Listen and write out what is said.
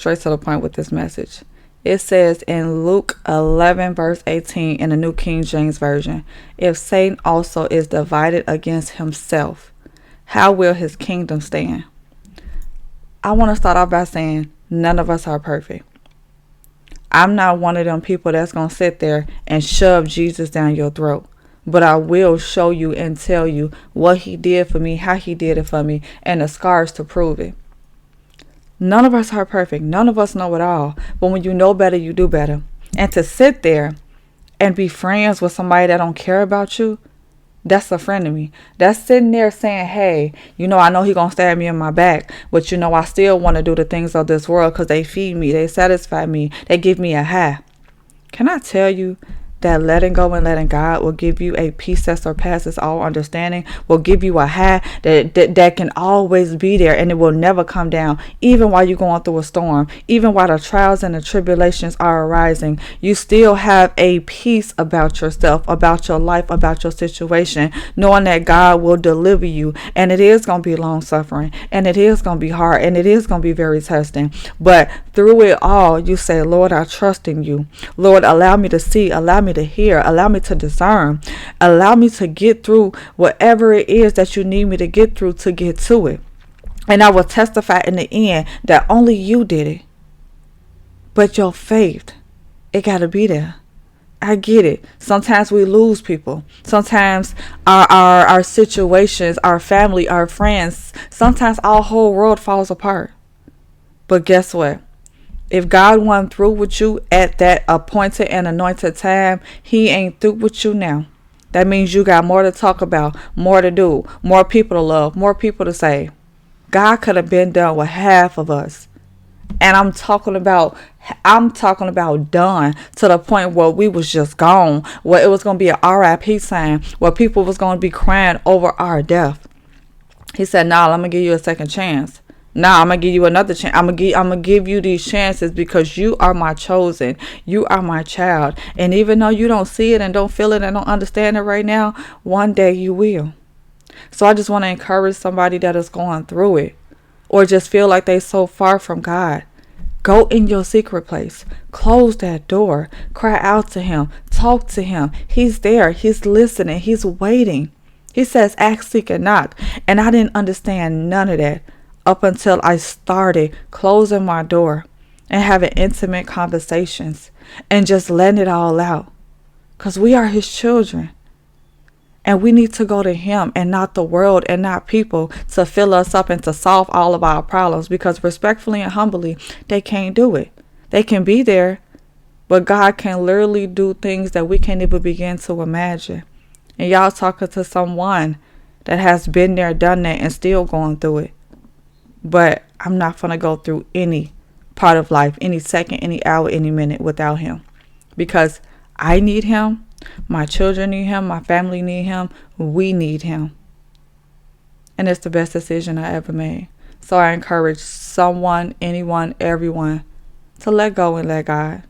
straight to the point with this message. It says in Luke 11 verse 18 in the New King James Version, if Satan also is divided against himself, how will his kingdom stand? I want to start off by saying none of us are perfect. I'm not one of them people that's going to sit there and shove Jesus down your throat. But I will show you and tell you what he did for me, how he did it for me, and the scars to prove it. None of us are perfect. None of us know it all. But when you know better, you do better. And to sit there and be friends with somebody that don't care about you, that's a friend of me. That's sitting there saying, hey, I know he gonna stab me in my back, but I still want to do the things of this world because they feed me, they satisfy me, they give me a high. Can I tell you that letting go and letting God will give you a peace that surpasses all understanding, will give you a high that can always be there, and it will never come down, even while you're going through a storm, even while the trials and the tribulations are arising. You still have a peace about yourself, about your life, about your situation, knowing that God will deliver you, and it is going to be long suffering, and it is going to be hard, and it is going to be very testing. But through it all, you say, Lord, I trust in you. Lord, allow me to see, allow me to hear, allow me to discern, allow me to get through whatever it is that you need me to get through to get to it. And I will testify in the end that only you did it. But your faith, it got to be there. I get it. Sometimes we lose people. Sometimes our situations, our family, our friends, sometimes our whole world falls apart. But guess what? If God went through with you at that appointed and anointed time, he ain't through with you now. That means you got more to talk about, more to do, more people to love, more people to save. God could have been done with half of us. And I'm talking about done to the point where we was just gone, where it was going to be an RIP sign, where people was going to be crying over our death. He said, "No, I'm going to give you a second chance. Now I'm going to give you another chance. I'm going to give you these chances because you are my chosen. You are my child. And even though you don't see it and don't feel it and don't understand it right now, one day you will." So I just want to encourage somebody that is going through it or just feel like they so far from God. Go in your secret place. Close that door. Cry out to him. Talk to him. He's there. He's listening. He's waiting. He says, ask, seek, and knock. And I didn't understand none of that up until I started closing my door and having intimate conversations and just letting it all out. Because we are his children. And we need to go to him and not the world and not people to fill us up and to solve all of our problems. Because respectfully and humbly, they can't do it. They can be there, but God can literally do things that we can't even begin to imagine. And y'all talking to someone that has been there, done that, and still going through it. But I'm not going to go through any part of life, any second, any hour, any minute without him. Because I need him. My children need him. My family need him. We need him. And it's the best decision I ever made. So I encourage someone, anyone, everyone to let go and let God.